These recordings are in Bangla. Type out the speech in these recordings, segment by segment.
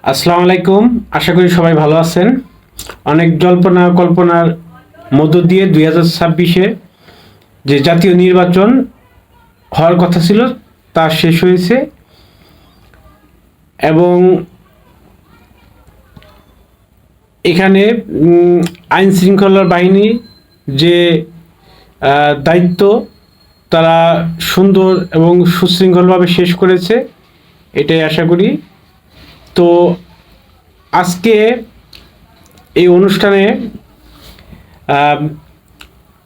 আসসালামু আলাইকুম। আশা করি সবাই ভালো আছেন। অনেক জল্পনা কল্পনার মধ্য দিয়ে 2026-এ যে জাতীয় নির্বাচন হওয়ার কথা ছিল তা শেষ হয়েছে এবং এখানে আইন শৃঙ্খলা বাহিনী যে দায়িত্ব তারা সুন্দর এবং সুশৃঙ্খলভাবে শেষ করেছে, এটাই আশা করি। তো আজকে এই অনুষ্ঠানে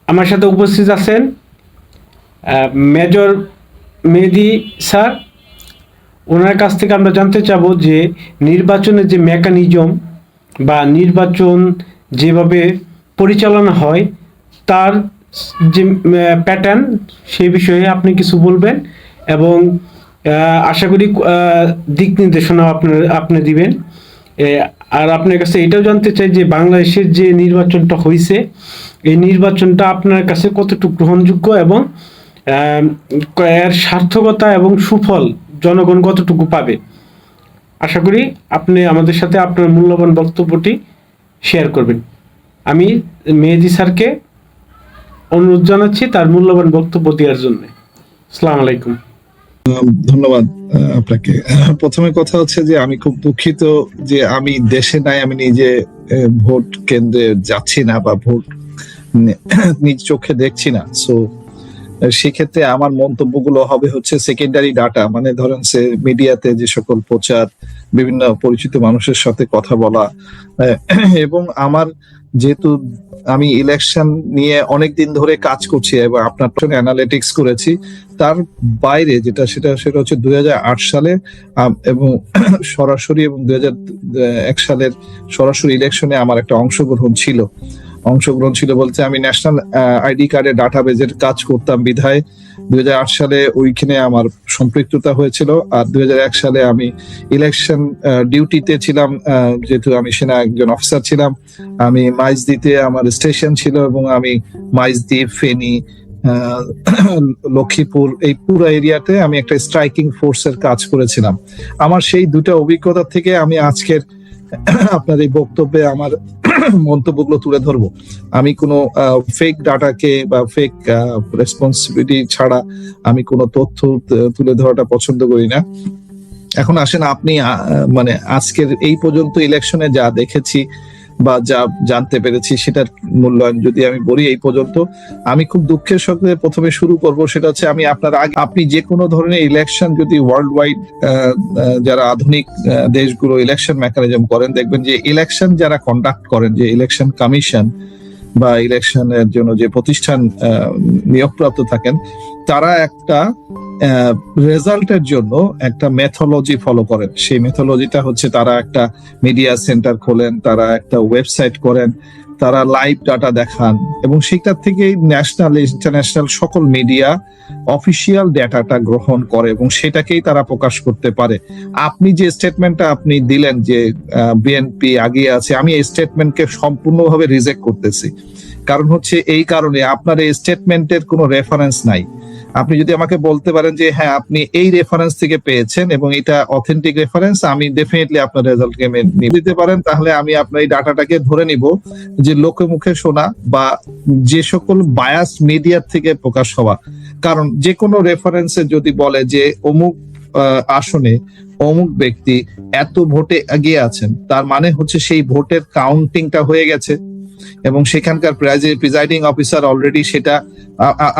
আমার সাথে উপস্থিত আছেন মেজর মেহেদী স্যার। ওনার কাছ থেকে আমরা জানতে চাবো যে নির্বাচনের যে মেকানিজম বা নির্বাচন যেভাবে পরিচালনা হয় তার যে প্যাটার্ন, সেই বিষয়ে আপনি কিছু বলবেন এবং আশা করি দিক নির্দেশনা আপনি দিবেন। আর আপনার কাছে এটাও জানতে চাই যে বাংলাদেশের যে নির্বাচনটা হয়েছে, এই নির্বাচনটা আপনার কাছে কতটুকু গ্রহণযোগ্য এবং এর সার্থকতা এবং সুফল জনগণ কতটুকু পাবে। আশা করি আপনি আমাদের সাথে আপনার মূল্যবান বক্তব্যটি শেয়ার করবেন। আমি মেহেদী স্যারকে অনুরোধ জানাচ্ছি তার মূল্যবান বক্তব্য দেওয়ার জন্য। আসসালামু আলাইকুম। ধন্যবাদ আপনাকে। প্রথমে কথা হচ্ছে যে আমি খুব দুঃখিত যে আমি দেশে নাই, আমি নিজে ভোট কেন্দ্রে যাচ্ছি না বা ভোট নিজ চোখে দেখছি না। সো সেক্ষেত্রে আমার মন্তব্যগুলো হবে হচ্ছে সেকেন্ডারি ডাটা, মানে ধরেন সে মিডিয়াতে যে সকল প্রচার, বিভিন্ন পরিচিত মানুষের সাথে কথা বলা, এবং আমার যেহেতু আমি ইলেকশন নিয়ে অনেকদিন ধরে কাজ করছি এবং আপনার সঙ্গে অ্যানালিটিক্স করেছি, তার বাইরে সেটা হচ্ছে 2008 সালে এবং সরাসরি এবং 2001 সালের সরাসরি ইলেকশনে আমার একটা অংশগ্রহণ ছিল বলতে আমি ন্যাশনাল আইডি কার্ডের ডাটাবেজের কাজ করতাম বিধায় 2008 সালে ওইখানে আমার সম্পৃক্ততা হয়েছিল। আর 2001 সালে আমি ইলেকশন ডিউটিতে ছিলাম, যেহেতু আমি সেনা একজন অফিসার ছিলাম। আমি মাইজদিতে আমার স্টেশন ছিল এবং আমি মাইজদি, ফেনী, লক্ষ্মীপুর, এই পুরো এরিয়াতে আমি একটা স্ট্রাইকিং ফোর্সের কাজ করেছিলাম। আমার সেই দুটো অভিজ্ঞতা থেকে আমি আজকের আপনার এই বক্তব্যে আমার মন্তব্যগুলো তুলে ধরবো। আমি কোনো ফেক ডাটাকে বা ফেক রেসপন্সিবিলিটি ছাড়া আমি কোনো তথ্য তুলে ধরাটা পছন্দ করি না। এখন আসেন, আপনি মানে আজকের এই পর্যন্ত ইলেকশনে যা দেখেছি বা যা জানতে পেরেছি সেটার মূল্যায়ন যদি আমি বলি, এই পর্যন্ত আমি খুব দুঃখের সাথে প্রথমে শুরু করব। সেটা হচ্ছে আমি আপনি যে কোনো ধরনের ইলেকশন যদি ওয়ার্ল্ড ওয়াইড যারা আধুনিক দেশগুলো ইলেকশন মেকানিজম করেন, দেখবেন যে ইলেকশন যারা কন্ডাক্ট করেন, যে ইলেকশন কমিশন বা ইলেকশনের জন্য যে প্রতিষ্ঠান নিয়োগপ্রাপ্ত থাকেন, তারা একটা রেজাল্টের জন্য একটা মেথোলজি ফলো করেন। সেই মেথোলজিটা হচ্ছে তারা একটা মিডিয়া সেন্টার খোলেন, তারা একটা ওয়েবসাইট করেন, তারা লাইভ ডাটা দেখান এবং সেটা থেকে ন্যাশনাল ইন্টারন্যাশনাল সকল মিডিয়া অফিসিয়াল ডাটাটা গ্রহণ করে এবং সেটাকেই তারা প্রকাশ করতে পারে। আপনি যে স্টেটমেন্টটা আপনি দিলেন যে বিএনপি আগিয়ে আছে, আমি এই স্টেটমেন্টকে সম্পূর্ণভাবে রিজেক্ট করতেছি। কারণ হচ্ছে এই কারণে আপনার এই স্টেটমেন্টের কোনো রেফারেন্স নাই। আপনি যদি আমাকে বলতে পারেন যে হ্যাঁ আপনি এই রেফারেন্স থেকে পেয়েছেন এবং এটা অথেন্টিক রেফারেন্স, আমি ডেফিনেটলি আপনার রেজাল্টকে দিতে পারেন, তাহলে আমি আপনার এই ডাটাটাকে ধরে নিব যে লোকে মুখে শোনা বা যে সকল বায়াস মিডিয়ার থেকে প্রকাশ হওয়া। কারণ যে কোনো রেফারেন্সে যদি বলে যে অমুক আসনে অমুক ব্যক্তি এত ভোটে এগিয়ে আছেন, তার মানে হচ্ছে সেই ভোটের কাউন্টিংটা হয়ে গেছে এবং সেখানকার প্রিজাইডিং অফিসার অলরেডি সেটা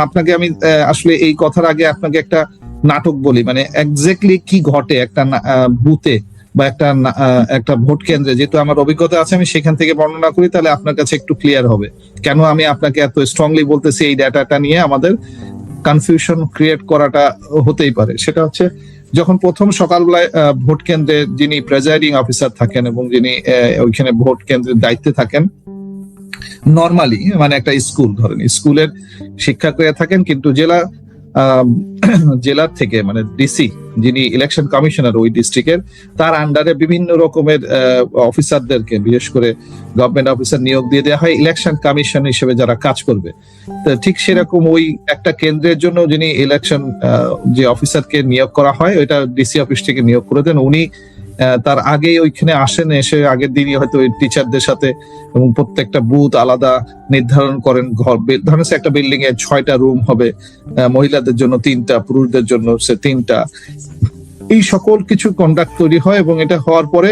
আপনাকে আমি আসলে এই কথার আগে আপনাকে একটা নাটক বলি, মানে এক্স্যাক্টলি কি ঘটে একটা বুথে বা একটা ভোট কেন্দ্রে। যেহেতু আমার অভিজ্ঞতা আছে, আমি সেখান থেকে বর্ণনা করি, তাহলে আপনার কাছে একটু ক্লিয়ার হবে কেন আমি আপনাকে এত স্ট্রংলি বলতেছি এই ডাটাটা নিয়ে আমাদের কনফিউশন ক্রিয়েট করাটা হতেই পারে। সেটা হচ্ছে যখন প্রথম সকালবেলায় ভোট কেন্দ্রে যিনি প্রিজাইডিং অফিসার থাকেন এবং যিনি ওইখানে ভোট কেন্দ্রের দায়িত্বে থাকেন, নর্মালি মানে একটা স্কুল, ধরেন স্কুলের শিক্ষকরা থাকেন, কিন্তু জেলার থেকে মানে ডিসি যিনি ইলেকশন কমিশনার ওই ডিস্ট্রিক্টের, তার আন্ডারে বিভিন্ন রকমের অফিসারদেরকে, বিশেষ করে গভর্নমেন্ট অফিসার নিয়োগ দিয়ে দেওয়া হয় ইলেকশন কমিশন হিসেবে যারা কাজ করবে। ঠিক সেরকম ওই একটা কেন্দ্রের জন্য যিনি ইলেকশন যে অফিসারকে নিয়োগ করা হয়, ওইটা ডিসি অফিস থেকে নিয়োগ করে দেন। উনি তার আগেই ওইখানে আসেন, এসে আগের দিনই হয়তো ওই টিচারদের সাথে এবং প্রত্যেকটা বুথ আলাদা নির্ধারণ করেন। ধরেন একটা বিল্ডিং এ 6টা রুম হবে, মহিলাদের জন্য 3টা, পুরুষদের জন্য 3টা। এই সকল কিছু কন্ডাক্ট তৈরি হয় এবং এটা হওয়ার পরে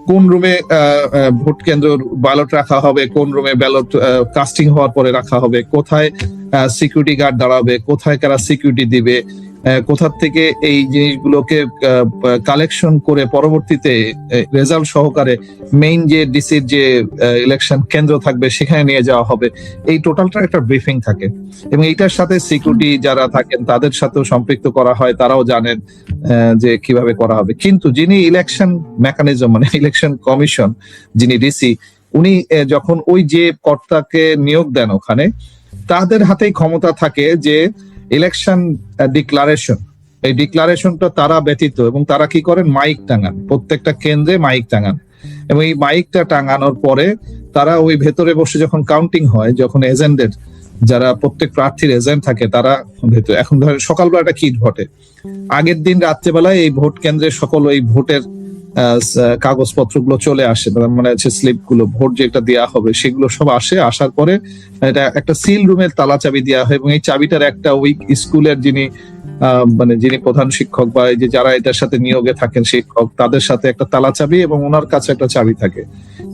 কোন রুমে ভোট কেন্দ্র ব্যালট রাখা হবে, কোন রুমে ব্যালট কাস্টিং হওয়ার পরে রাখা হবে, কোথায় সিকিউরিটি গার্ড দাঁড়াবে, কোথায় কারা সিকিউরিটি দিবে, কোথা থেকে এই জিনিসগুলোকে কালেকশন করে পরবর্তীতে রেজাল্ট সহকারে মেইন যে ডিসির যে ইলেকশন কেন্দ্র থাকবে সেখানে নিয়ে যাওয়া হবে। এই টোটালটা একটা ব্রিফিং থাকে এবং এইটার সাথে সিকিউরিটি যারা থাকেন তাদের সাথেও সম্পৃক্ত করা হয়, তারাও জানেন যে কিভাবে করা হবে। কিন্তু যিনি ইলেকশন মেকানিজম মানে ইলেকশন কমিশন, যিনি ডিসি, উনি যখন ওই যে কর্তাকে নিয়োগ দেন ওখানে, তাদের হাতেই ক্ষমতা থাকে যে ইলেকশন ডিক্লারেশন, এই ডিক্লারেশনটা তারা ব্যতীত, এবং তারা কি করেন, মাইক টাঙান, প্রত্যেকটা কেন্দ্রে মাইক টাঙান এবং এই মাইকটা টাঙানোর পরে তারা ওই ভেতরে বসে যখন কাউন্টিং হয়, যখন এজেন্টের যারা প্রত্যেক প্রার্থীর এজেন্ট থাকে তারা ভেতরে, এখন ধরেন সকালবেলাটা কি ঘটে, আগের দিন রাত্রেবেলায় এই ভোট কেন্দ্রে সকল ওই ভোটের কাগজপত্রগুলো চলে আসে, মানে হচ্ছে স্লিপ গুলো, ভোট যেটা দেওয়া হবে সেগুলো সব আসে। আসার পরে এটা একটা সিল রুমের তালা চাবি দেওয়া হয় এবং এই চাবিটার একটা ওই স্কুলের যিনি মানে যিনি প্রধান শিক্ষক বা এই যে যারা এটার সাথে নিয়োগে থাকেন শিক্ষক, তাদের সাথে একটা তালা চাবি এবং ওনার কাছে একটা চাবি থাকে,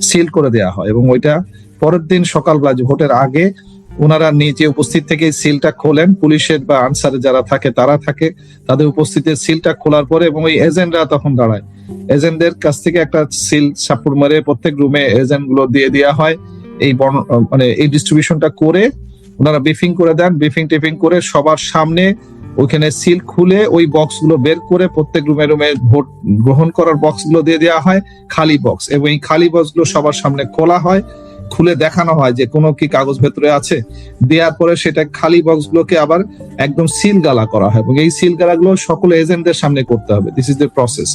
সিল করে দেওয়া হয় এবং ওইটা পরের দিন সকালবেলা ভোটের আগে ওনারা নিজে উপস্থিত থেকে সিলটা খোলেন। পুলিশের বা আনসারে যারা থাকে তারা থাকে, তাদের উপস্থিতিতে সিলটা খোলার পরে এবং ওই এজেন্টরা তখন দাঁড়ায়, এজেন্টদের কাছ থেকে একটা সিল সাপুর মারে প্রত্যেক রুমে এজেন্ট গুলো দিয়ে দেওয়া হয়। এই মানে এই ডিস্ট্রিবিউশনটা করে ওনারা ব্রিফিং করে দেন, ব্রিফিং টিফিং করে সবার সামনে ওইখানে সিল খুলে ওই বক্স গুলো বের করে প্রত্যেক রুমে রুমে ভোট গ্রহণ করার বক্স গুলো দিয়ে দেওয়া হয়, খালি বক্স, এবং এই খালি বক্স গুলো সবার সামনে খোলা হয়, খুলে দেখানো হয় যে কোনো কি কাগজ ভেতরে আছে। দেওয়ার পরে সেটা খালি বক্স গুলোকে আবার একদম সিল গালা করা হয় এবং এই সিল গালা গুলো সকল এজেন্টদের সামনে করতে হবে, দিস ইজ দ্য প্রসেস।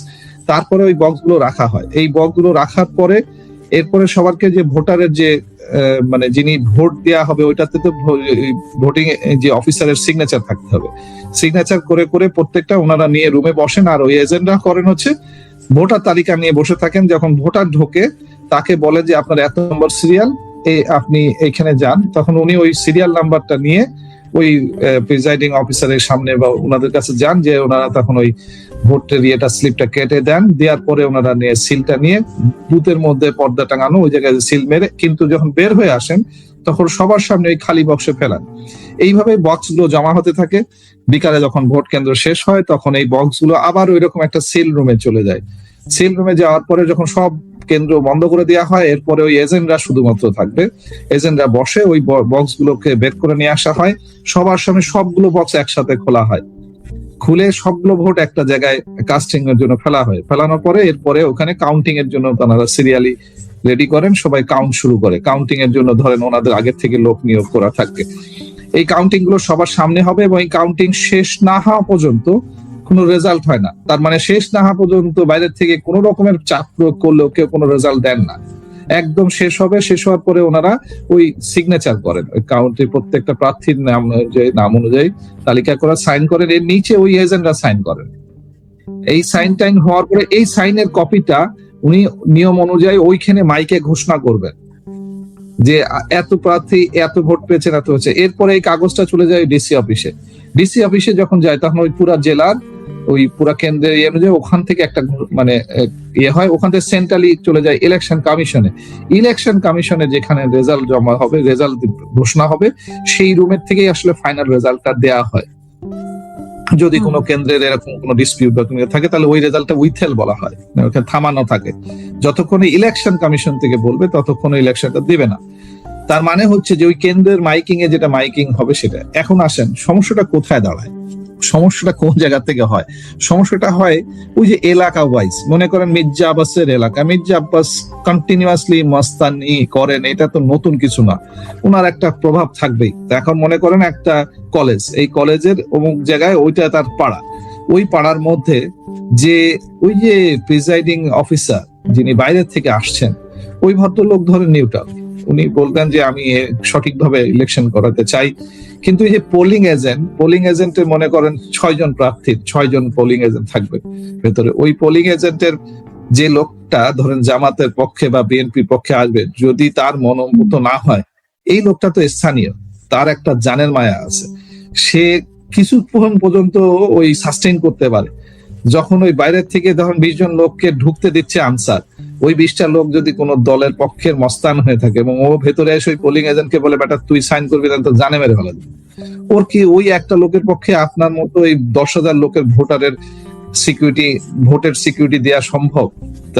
তারপরে ওই বক্স গুলো রাখা হয়, এই বক্স গুলো রাখার পরে এরপরে সবারকে যে ভোটারের যে মানে যিনি ভোট দেওয়া হবে ওইটাতে তো ভোটিং যে অফিসারের সিগনেচার থাকতে হবে, সিগনেচার করে করে প্রত্যেকটা ওনারা নিয়ে রুমে বসেন আর ওই এজেন্টরা করেন হচ্ছে ভোটার তালিকা নিয়ে বসে থাকেন। যখন ভোটার ঢোকে তাকে বলে যে আপনার এত নম্বর সিরিয়াল, আপনি এইখানে যান, তখন উনি ওই সিরিয়াল নাম্বারটা নিয়ে ওই প্রিজাইডিং অফিসারের সামনে বা ওনাদের কাছে যান, যে ওনারা তখন ওই ভোটের ইয়েটা স্লিপটা কেটে দেন, দেওয়ার পরে ওনারা নিয়ে সিলটা নিয়ে বুথের মধ্যে পর্দা টাঙানো ওই জায়গায় সিল মেরে, কিন্তু যখন বের হয়ে আসেন তখন সবার সামনে ওই খালি বক্সে ফেলান। এইভাবে বক্স গুলো জমা হতে থাকে। বিকালে যখন ভোট কেন্দ্র শেষ হয় তখন এই বক্স গুলো আবার ওই রকম একটা সিল রুমে চলে যায়। সিল রুমে যাওয়ার পরে যখন সব কেন্দ্র বন্ধ করে দেওয়া হয়, এরপরে ওই এজেন্টরা শুধুমাত্র থাকবে, এজেন্টরা বসে ওই বক্স গুলোকে বের করে নিয়ে আসা হয়, সবার সামনে সবগুলো বক্স একসাথে খোলা হয়, খুলে সবগুলো ভোট একটা জায়গায় কাস্টিং এর জন্য ফেলা হয়। ফেলানোর পরে এরপরে ওখানে কাউন্টিং এর জন্য তারা সিরিয়ালি রেডি করেন, সবাই কাউন্ট শুরু করে। কাউন্টিং এর জন্য ধরেন ওনাদের আগের থেকে লোক নিয়োগ করা থাকবে, এই কাউন্টিং গুলো সবার সামনে হবে এবং এই কাউন্টিং শেষ না হওয়া পর্যন্ত কোনো রেজাল্ট হয় না। তার মানে শেষ না হওয়া পর্যন্ত বাইরের থেকে কোনো রকমের চাপ প্রয়োগ করলেও কেউ কোনো রেজাল্ট দেন না, একদম শেষ হবে। শেষ হওয়ার পরে ওনারা ওই সিগনেচার করেন, ওই কাউন্টে প্রত্যেকটা প্রার্থীর নাম অনুযায়ী তালিকা করা সাইন করেন, এর নিচে ওই এজেন্টরা সাইন করেন। এই সাইন টাইন হওয়ার পরে এই সাইনের কপিটা উনি নিয়ম অনুযায়ী ওইখানে মাইকে ঘোষণা করবেন যে এত প্রার্থী এত ভোট পেয়েছেন, এত হচ্ছে। এরপরে এই কাগজটা চলে যায় ডিসি অফিসে। ডিসি অফিসে যখন যায় তখন ওই পুরা জেলার ওই পুরা কেন্দ্রের ইয়ে অনুযায়ী ওখান থেকে একটা মানে ইয়ে হয়, ওখান থেকে সেন্ট্রালি চলে যায় ইলেকশন কমিশনে। ইলেকশন কমিশনে যেখানে রেজাল্ট জমা হবে, রেজাল্ট ঘোষণা হবে, সেই রুমের থেকেই আসলে ফাইনাল রেজাল্টটা দেয়া হয়। যদি কোনো কেন্দ্রের এরকম কোনো ডিসপিউট বা থাকে তাহলে ওই রেজাল্টটা উইথহেল্ড বলা হয়, ওখানে থামানো থাকে, যতক্ষণে ইলেকশন কমিশন থেকে বলবে ততক্ষণে ইলেকশনটা দিবে না। তার মানে হচ্ছে যে ওই কেন্দ্রের মাইকিং এ যেটা মাইকিং হবে সেটা। এখন আসেন সমস্যাটা কোথায় দাঁড়ায়, সমস্যাটা কোন জায়গা থেকে হয়? সমস্যাটা হয় ওই যে এলাকা ওয়াইজ। মনে করেন মির্জা আব্বাসের এলাকা, মির্জা আব্বাস কন্টিনিউয়াসলি মস্তানি করেন, এটা তো নতুন কিছু না, ওনার একটা প্রভাব থাকবেই। এখন মনে করেন একটা কলেজ, এই কলেজের অমুক জায়গায় ওইটা তার পাড়া, ওই পাড়ার মধ্যে যে ওই যে প্রিজাইডিং অফিসার যিনি বাইরের থেকে আসছেন, ওই ভদ্রলোক ধরেন নিউট্রাল, উনি বলতেন যে আমি সঠিকভাবে ইলেকশন করাতে চাই, কিন্তু এই যে পোলিং এজেন্টের মনে করেন 6 জন প্রার্থীর 6 জন পোলিং এজেন্ট থাকবে ভেতরে, ওই পোলিং এজেন্টের যে লোকটা ধরেন জামাতের পক্ষে বা বিএনপির পক্ষে আসবে, যদি তার মনোমত না হয়, এই লোকটা তো স্থানীয়, তার একটা জানের মায়া আছে, সে কিছুক্ষণ পর্যন্ত ওই সাস্টেইন করতে পারে। যখন ওই বাইরের থেকে ধরেন 20 জন লোককে ঢুকতে দিচ্ছে আনসার, ওই 20টা লোক যদি কোনো দলের পক্ষের মস্তান হয়ে থাকে এবং ও ভেতরে এসে ওই পোলিং এজেন্টকে বলে, বেটা তুই সাইন করবি না, তো জানে মেরে ফেলা দিবে, ওর কি ওই একটা লোকের পক্ষে আপনার মতো এই 10,000 লোকের ভোটারের সিকিউরিটি, ভোটের সিকিউরিটি দেওয়া সম্ভব?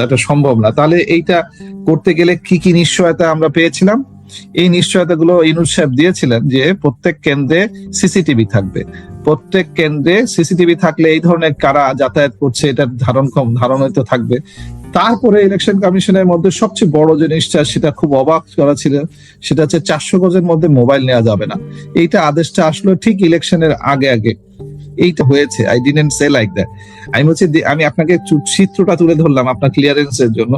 এটা সম্ভব না। তাহলে এইটা করতে গেলে কি কি নিশ্চয়তা আমরা পেয়েছিলাম? এই নিশ্চয়তা গুলো ইউনূস সাহেব দিয়েছিলেন যে প্রত্যেক কেন্দ্রে সিসিটিভি থাকবে, প্রত্যেক কেন্দ্রে সিসিটিভি থাকলে এই ধরনের কারা যাতায়াত করছে এটার ধারণ হয়তো থাকবে। তারপরে ইলেকশন কমিশনের মধ্যে সবচেয়ে বড় জিনিসটা, সেটা খুব অবাক করা ছিল, সেটা হচ্ছে 400 গজের মধ্যে মোবাইল নেওয়া যাবে না। এইটা আদেশটা আসলো ঠিক ইলেকশনের আগে আগে, এইটা হয়েছে। I didn't say like that. আমি বলছি, আমি আপনাকে চিত্রটা তুলে ধরলাম আপনার ক্লিয়ারেন্সের জন্য।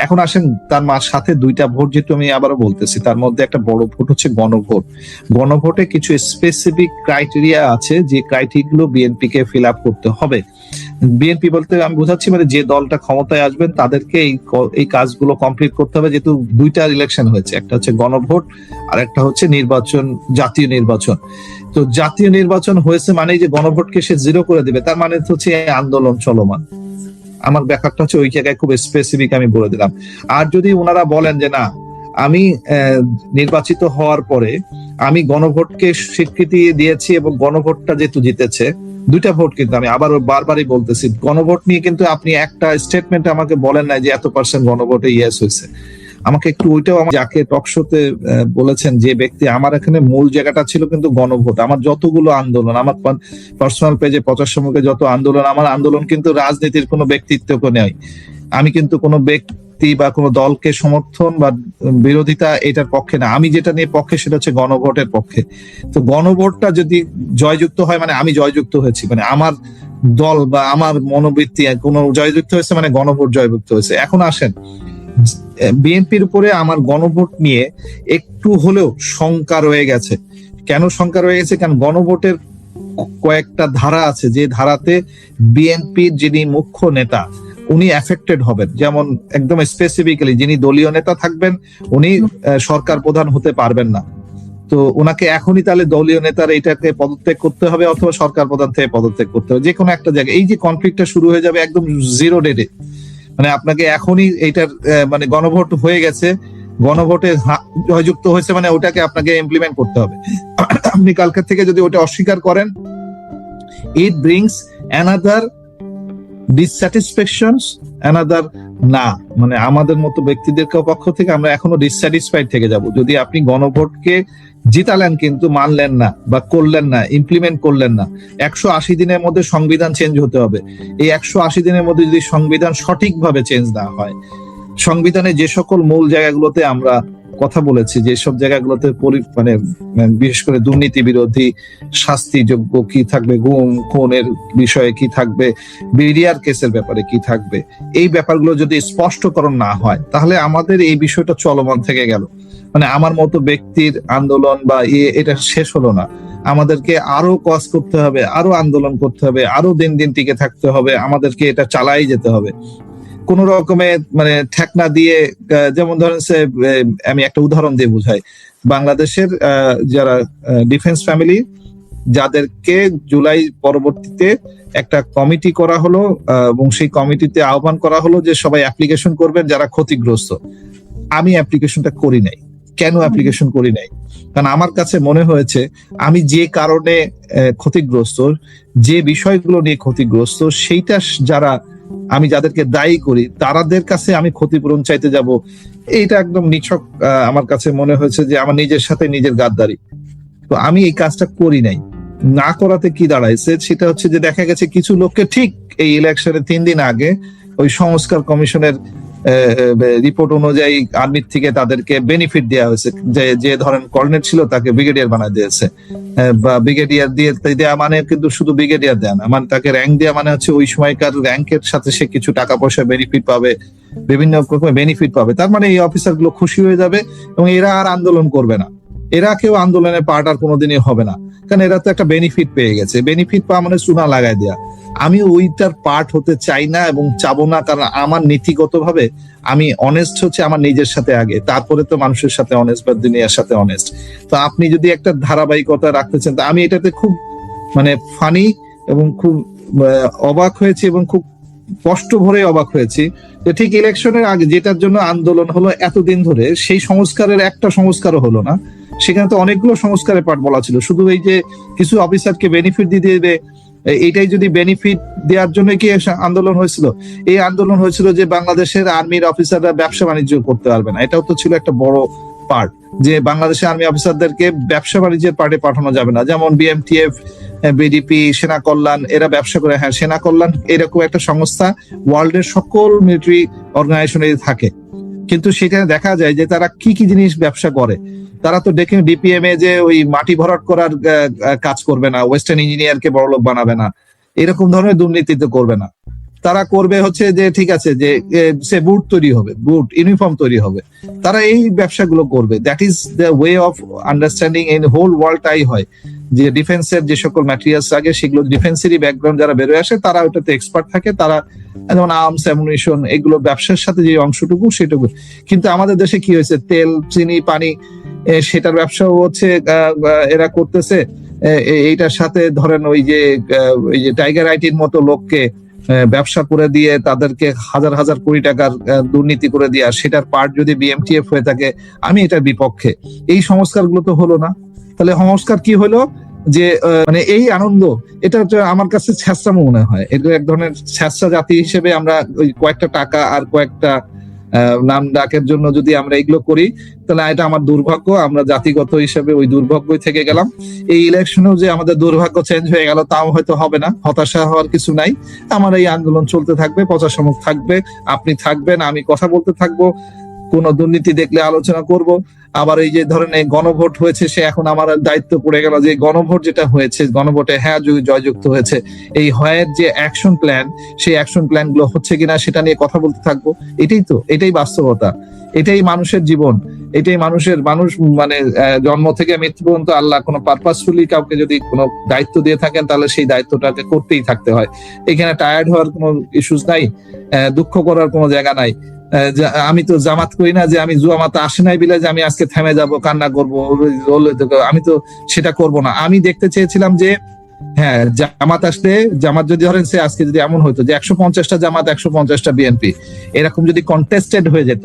এখন আসেন, তার সাথে 2টা ভোট, যেহেতু আমি আবারও বলতেছি, তার মধ্যে একটা বড় ভোট হচ্ছে গণভোট। গণভোটে কিছু স্পেসিফিক ক্রাইটেরিয়া আছে, যে ক্রাইটেরিয়া গুলো বিএনপি কে ফিল আপ করতে হবে। বিএনপি বলতে আমি বোঝাচ্ছি মানে যে দলটা ক্ষমতায় আসবেন তাদেরকে এই কাজগুলো কমপ্লিট করতে হবে। যেহেতু 2টা ইলেকশন হয়েছে, একটা হচ্ছে গণভোট আর একটা হচ্ছে নির্বাচন, জাতীয় নির্বাচন। তো জাতীয় নির্বাচন হয়েছে মানে যে গণভোটকে সে 0 করে দিবে, তার মানে হচ্ছে আন্দোলন চলমান। আমার ব্যাপারটা হচ্ছে ওই জায়গায় খুব স্পেসিফিক আমি বলে দিলাম। আর যদি ওনারা বলেন যে না, আমি নির্বাচিত হওয়ার পরে আমি গণভোটকে স্বীকৃতি দিয়েছি এবং গণভোটটা যেহেতু জিতেছে, 2টা ভোট, কিন্তু আমি আবার বারবারই বলতেছি, গণভোট নিয়ে কিন্তু আপনি একটা স্টেটমেন্ট আমাকে বলেন নাই যে এত% গণভোটে ইয়েস হয়েছে। আমাকে একটু ওইটাও, যাকে টকশোতে বলেছেন যে ব্যক্তি, আমার এখানে মূল জায়গাটা ছিল কিন্তু গণভোট। আমার যতগুলো আন্দোলন, আমার পার্সোনাল পেজে 50 মুখে যত আন্দোলন, আমার আন্দোলন কিন্তু রাজনীতির কোনো ব্যক্তিত্বকে নেই। আমি কিন্তু কোনো ব্যক্তি বা কোনো দলকে সমর্থন বা বিরোধিতা এটার পক্ষে না। আমি যেটা নিয়ে পক্ষে সেটা হচ্ছে গণভোটের পক্ষে। তো গণভোটটা যদি জয়যুক্ত হয় মানে আমি জয়যুক্ত হয়েছি, মানে আমার দল বা আমার মনোবৃত্তি কোনো জয়যুক্ত হয়েছে, মানে গণভোট জয়যুক্ত হয়েছে। এখন আসেন, বিএনপির উপরে আমার গণভোট নিয়ে একটু হলেও শঙ্কা রয়ে গেছে। কেন শঙ্কা রয়ে গেছে? কারণ গণভোটের কয়েকটা ধারা আছে, যে ধারাতে বিএনপির যিনি মুখ্য নেতা উনি এফেক্টেড হবেন। যেমন একদম স্পেসিফিক্যালি যিনি দলীয় নেতা থাকবেন উনি সরকার প্রধান হতে পারবেন না। তো ওনাকে এখনই তাহলে দলীয় নেতার এইটাকে পদত্যাগ করতে হবে, অথবা সরকার প্রধান থেকে পদত্যাগ করতে হবে, যে কোনো একটা জায়গায়। এই যে কনফ্লিক্টটা শুরু হয়ে যাবে একদম 0 ডেটে, মানে আপনাকে এখনই এইটার মানে গণভোট হয়ে গেছে, গণভোটে জয়যুক্ত হয়েছে, মানে ওটাকে আপনাকে ইমপ্লিমেন্ট করতে হবে। আপনি কালকে থেকে যদি ওটা অস্বীকার করেন, ইট ব্রিংস অ্যানাদার ডিসস্যাটিসফ্যাকশনস, অ্যানাদার না, মানে আমাদের মতো ব্যক্তিদের পক্ষ থেকে আমরা এখনো ডিসস্যাটিসফাইড থেকে যাব। যদি আপনি গণভোটকে জিতালেন কিন্তু মানলেন না বা করলেন না, ইমপ্লিমেন্ট করলেন না। 180 দিনের মধ্যে সংবিধান চেঞ্জ হতে হবে। এই 180 দিনের মধ্যে যদি সংবিধান সঠিকভাবে চেঞ্জ না হয়, সংবিধানে যে সকল মূল জায়গাগুলোতে আমরা কথা বলেছি, যেসব জায়গাগুলোতে মানে বিশেষ করে দুর্নীতি বিরোধী শাস্তিযোগ্য কি থাকবে, গুম খুনের বিষয়ে কি থাকবে, বিডিআর কেসের ব্যাপারে কি থাকবে, এই ব্যাপারগুলো যদি স্পষ্টকরণ না হয়, তাহলে আমাদের এই বিষয়টা চলমান থেকে গেল। মানে আমার মতো ব্যক্তির আন্দোলন বা এটা শেষ হলো না। আমাদেরকে আরো কাজ করতে হবে, আরো আন্দোলন করতে হবে, আরো দিন দিন টিকে থাকতে হবে, আমাদেরকে এটা চালাই যেতে হবে। কোন রকমে মানে ঠেকনা দিয়ে, যেমন ধরেন আমি একটা উদাহরণ দিয়ে বুঝাই। বাংলাদেশের যারা ডিফেন্স ফ্যামিলি, যাদেরকে জুলাই পরবর্তীতে একটা কমিটি করা হলো এবং সেই কমিটিতে আহ্বান করা হলো যে সবাই অ্যাপ্লিকেশন করবেন যারা ক্ষতিগ্রস্ত। আমি অ্যাপ্লিকেশনটা করি নাই। কেন অ্যাপ্লিকেশন করি নাই? কারণ আমার কাছে মনে হয়েছে আমি যে কারণে ক্ষতিগ্রস্ত, যে বিষয়গুলো নিয়ে ক্ষতিগ্রস্ত, সেইটা আমি যাদেরকে দায়ী করি তাদের কাছে আমি ক্ষতিপূরণ চাইতে যাব, এইটা একদম নিছক আমার কাছে মনে হয়েছে যে আমার নিজের সাথে নিজের গাদ্দারি। তো আমি এই কাজটা করি নাই। না করাতে কি দাঁড়াইছে সেটা হচ্ছে যে দেখা গেছে কিছু লোককে ঠিক এই ইলেকশনের 3 দিন আগে ওই সংস্কার কমিশনের রিপোর্ট অনুযায়ী আর্মির থেকে তাদেরকে বেনিফিট দেওয়া হয়েছে। যে ধরেন কর্নেল ছিল তাকে ব্রিগেডিয়ার বানায় দিয়েছে, বা ব্রিগেডিয়ার দিয়ে দেওয়া মানে কিন্তু শুধু ব্রিগেডিয়ার দেয় না, মানে তাকে র্যাঙ্ক দেওয়া মানে হচ্ছে ওই সময়কার র্যাঙ্কের সাথে সে কিছু টাকা পয়সা বেনিফিট পাবে, বিভিন্ন রকমের বেনিফিট পাবে। তার মানে এই অফিসার গুলো খুশি হয়ে যাবে এবং এরা আর আন্দোলন করবে না। এরা কেউ আন্দোলনের পার্ট আর কোনোদিনই হবে না, কারণ এরা তো একটা বেনিফিট পেয়ে গেছে। বেনিফিট পাওয়া মানে চুনা লাগাই দেয়া। আমি ওইটার পার্ট হতে চাই না এবং চাবো না, কারণ আমার নীতিগতভাবে আমি অনেস্ট হচ্ছে আমার নিজের সাথে আগে, তারপরে তো মানুষের সাথে অনেস্ট বা দুনিয়ার সাথে অনেস্ট। তো আপনি যদি একটা ধারাবাহিকতা রাখতে চান, তো আমি এটাতে খুব মানে ফানি এবং খুব অবাক হয়েছি এবং খুব কষ্ট ভরে অবাক হয়েছি যে ঠিক ইলেকশনের আগে যেটার জন্য আন্দোলন হলো এতদিন ধরে, সেই সংস্কারের একটা সংস্কারও হলো না। সেখানে তো অনেকগুলো সংস্কারের পাঠ বলা ছিল, শুধু এই যে কিছু অফিসারকে বেনিফিট দিয়ে দেবে, এইটাই যদি বেনিফিট দেওয়ার জন্য কি আন্দোলন হয়েছিল? এই আন্দোলন হয়েছিল যে বাংলাদেশের আর্মির অফিসাররা ব্যবসা বাণিজ্য করতে পারবে না, এটাও তো ছিল একটা বড় পার্ট, যে বাংলাদেশের আর্মি অফিসারদেরকে ব্যবসা বাণিজ্যের পার্টে পাঠানো যাবে না। যেমন বিএমটিএফ, বিডিপি, সেনা কল্যাণ, এরা ব্যবসা করে। হ্যাঁ, সেনা কল্যাণ এরকম একটা সংস্থা ওয়ার্ল্ডের সকল মিলিটারি অর্গানাইজেশনে থাকে, কিন্তু সেখানে দেখা যায় যে তারা কি কি জিনিস ব্যবসা করে। তারা তো দেখেন ডিপিএম এ যে ওই মাটি ভরাট করার কাজ করবে না, ওয়েস্টার্ন ইঞ্জিনিয়ারকে বড়লোক বানাবে না, এরকম ধরনের দুর্নীতি তো করবে না। তারা করবে হচ্ছে যে ঠিক আছে যে সে বুট তৈরি হবে, বুট ইউনিফর্ম তৈরি হবে, তারা এই ব্যবসাগুলো করবে। That is the way of understanding in whole world. তাই হয় যে ডিফেন্সের যে সকল ম্যাটেরিয়ালস লাগে সেগুলো ডিফেন্সেরই ব্যাকগ্রাউন্ড যারা বেরোয় আসে তারা ওটাতে এক্সপার্ট থাকে। তারা যেমন আর্মস, অ্যামুনিশন, এগুলো ব্যবসার সাথে যে অংশটুকু সেটুকু। কিন্তু আমাদের দেশে কি হয়েছে, তেল, চিনি, পানি, সেটার ব্যবসাও হচ্ছে এরা করতেছে। এইটার সাথে ধরেন ওই যে টাইগার আইটির মতো লোককে ব্যবসা করে দিয়ে তাদেরকে হাজার হাজার কোটি টাকার দুর্নীতি করে দেওয়া, সেটার পার্ট যদি বিএমটিএফ হয়ে থাকে, আমি এটার বিপক্ষে। এই সংস্কারগুলো তো হলো না। তাহলে সংস্কার কি হলো? যে মানে এই আনন্দ, এটা আমার কাছে ছ্যাঁচড়া মনে হয়। এটা এক ধরনের ছ্যাঁচড়া জাতি হিসেবে আমরা ওই কয়েকটা টাকা আর কয়েকটা নাম ডাকের জন্য যদি আমরা এগুলো করি, তাহলে এটা আমার দুর্ভাগ্য। আমরা জাতিগত হিসেবে ওই দুর্ভাগ্যই থেকে গেলাম। এই ইলেকশনেও যে আমাদের দুর্ভাগ্য চেঞ্জ হয়ে গেল তাও হয়তো হবে না, হতাশা হওয়ার কিছু নাই। আমার এই আন্দোলন চলতে থাকবে, পচাসমুখ থাকবে, আপনি থাকবেন, আমি কথা বলতে থাকবো, কোন দুর্নীতি দেখলে আলোচনা করব। আবার এই যে ধরেন এই গণভোট হয়েছে, সে এখন আমার দায়িত্ব পড়ে গেল যে গণভোট যেটা হয়েছে, গণভোটে হ্যাঁ জয়যুক্ত হয়েছে, এই হয়ের যে অ্যাকশন প্ল্যান, সেই অ্যাকশন প্ল্যান গুলো হচ্ছে কিনা সেটা নিয়ে কথা বলতে থাকবো। এটাই বাস্তবতা, এটাই মানুষের জীবন, এটাই মানুষ মানে জন্ম থেকে মৃত্যু পর্যন্ত আল্লাহ কোনো পারপাসফুলি কাউকে যদি কোনো দায়িত্ব দিয়ে থাকেন, তাহলে সেই দায়িত্বটাকে করতেই থাকতে হয়। এখানে টায়ার্ড হওয়ার কোনো ইস্যুস নাই, দুঃখ করার কোনো জায়গা নাই। আমি তো জামাত করি না যে আমি জুয়ামাত আসে নাই বিলে যে আমি আজকে থেমে যাব, কান্না করবো, আমি তো সেটা করব না। আমি দেখতে চেয়েছিলাম যে হ্যাঁ, জামাত আসলে, জামাত যদি ধরেন সে আজকে যদি এমন হইতো যে 150টা জামাত 150টা বিএনপি এরকম যদি কন্টেস্টেড হয়ে যেত,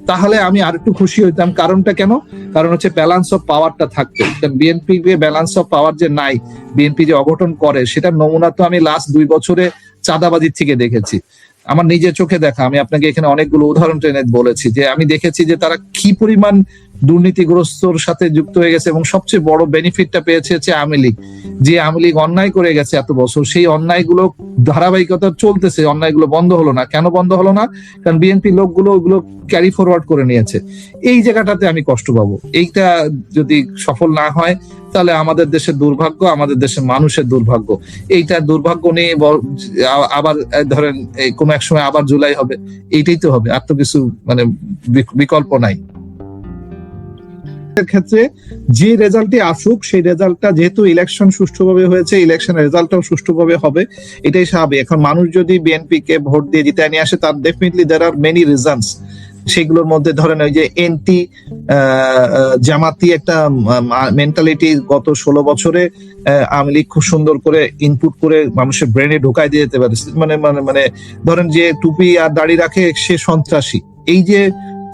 তাহলে আমি আর একটু খুশি হইতাম। কারণটা কেন? কারণ হচ্ছে ব্যালেন্স অফ পাওয়ারটা থাকতো। বিএনপি ব্যালেন্স অফ পাওয়ার যে নাই, বিএনপি যে অঘটন করে, সেটার নমুনা তো আমি লাস্ট 2 বছরে চাঁদাবাজির থেকে দেখেছি। আমার নিজের চোখে দেখা, আমি আপনাকে এখানে অনেকগুলো উদাহরণ টেনে বলেছি যে আমি দেখেছি যে তারা কি পরিমাণ দুর্নীতিগ্রস্তর সাথে যুক্ত হয়ে গেছে, এবং সবচেয়ে বড় বেনিফিটটা পেয়েছে হচ্ছে আওয়ামী লীগ। যে আওয়ামী লীগ অন্যায় করে গেছে এত বছর, সেই অন্যায়গুলো ধারাবাহিকতা চলতেছে, অন্যায়গুলো বন্ধ হলো না। কেন বন্ধ হলো না? কারণ বিএনপি লোকগুলো ওগুলো ক্যারি ফরওয়ার্ড করে নিয়েছে। এই জায়গাটাতে আমি কষ্ট পাবো। এইটা যদি সফল না হয়, তাহলে আমাদের দেশের দুর্ভাগ্য, আমাদের দেশের মানুষের দুর্ভাগ্য। এইটা দুর্ভাগ্য নিয়ে আবার ধরেন কোনো এক সময় আবার জুলাই হবে, এইটাই তো হবে, আর তো কিছু মানে বিকল্প নাই। ক্ষেত্রে যে রেজাল্টই আসুক, সেই রেজাল্টটা যেহেতু ইলেকশন সুষ্ঠুভাবে হয়েছে, ইলেকশনের রেজাল্টটাও সুষ্ঠুভাবে হবে, এটাই স্বাভাবিক। এখন মানুষ যদি বিএনপি কে ভোট দিয়ে জিতায় নিয়ে আসে, তার definitely there are many reasons. সেগুলোর মধ্যে ধরেন ওই যে এন্টি জামাতি একটা মেন্টালিটি গত 16 বছরে আওয়ামী লীগ খুব সুন্দর করে ইনপুট করে মানুষের ব্রেনে ঢুকাই দিয়ে যেতে পারে। মানে মানে মানে ধরেন যে টুপি আর দাড়ি রাখে সে সন্ত্রাসী, এই যে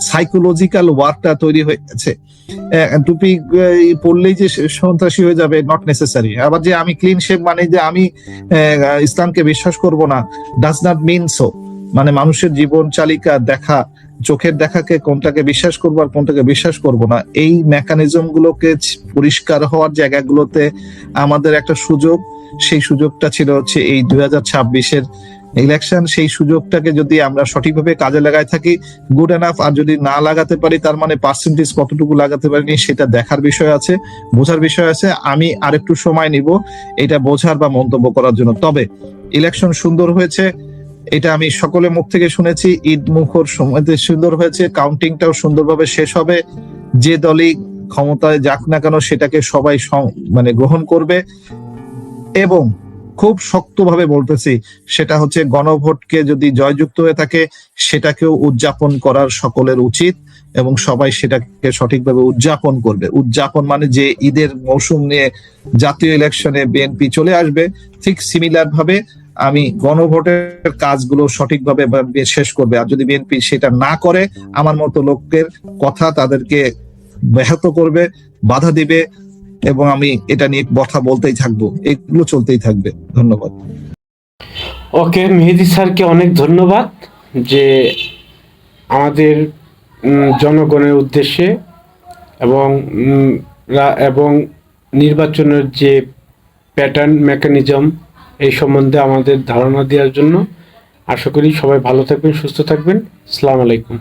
সাইকোলজিক্যাল ওয়ার্কটা তৈরি হয়ে গেছে। টুপি পড়লেই যে সন্ত্রাসী হয়ে যাবে, নট নেসেসারি। আবার যে আমি ক্লিন শেভ মানে যে আমি ইসলামকে বিশ্বাস করব না, ডাজ নট মিন সো। মানে মানুষের জীবন চালিকা দেখা, চোখের দেখাকে কোনটাকে বিশ্বাস করবো আর কোনটাকে বিশ্বাস করব না, এই মেকানিজম গুলোকে পরিষ্কার হওয়ার জায়গাগুলোতে আমাদের একটা সুযোগ, সেই সুযোগটা ছিল হচ্ছে এই 2026-এর ইলেকশন। সেই সুযোগটাকে যদি আমরা সঠিকভাবে কাজে লাগাই থাকি, গুড এনাফ। আর যদি না লাগাতে পারি, তার মানে পার্সেন্টেজ কতটুকু লাগাতে পারিনি সেটা দেখার বিষয় আছে, বোঝার বিষয় আছে। আমি আরেকটু সময় নিব এটা বোঝার বা মন্তব্য করার জন্য। তবে ইলেকশন সুন্দর হয়েছে, এটা আমি সকলের মুখ থেকে শুনেছি। ঈদ মুখর সময়তে সুন্দর হয়েছে, কাউন্টিংটাও সুন্দরভাবে শেষ হবে। যে দলই ক্ষমতায় যাক না কেন সেটাকে সবাই মানে গ্রহণ করবে। এবং খুব শক্তভাবে বলতেছি, সেটা হচ্ছে গণভোটকে যদি জয়যুক্ত হয়ে থাকে সেটাকেও উদযাপন করার সকলের উচিত, এবং সবাই সেটাকে সঠিকভাবে উদযাপন করবে। উদযাপন মানে যে ঈদের মৌসুম নিয়ে জাতীয় ইলেকশনে বিএনপি চলে আসবে, ঠিক সিমিলার ভাবে আমি গণভোটের কাজগুলো সঠিকভাবে শেষ করবে। আর যদি বিএনপি সেটা না করে, আমার মতো লোকের কথা তাদেরকে ব্যাহত করবে, বাধা দিবে, এবং আমি এটা নিয়ে কথা বলতেই থাকবো, এগুলো চলতেই থাকবে। ধন্যবাদ। ওকে, মেহেদী স্যারকে অনেক ধন্যবাদ যে আমাদের জনগণের উদ্দেশ্যে এবং এবং নির্বাচনের যে প্যাটার্ন মেকানিজম এই সম্বন্ধে আমাদের ধারণা দেওয়ার জন্য। আশা করি সবাই ভালো থাকবেন, সুস্থ থাকবেন। আসসালামু আলাইকুম।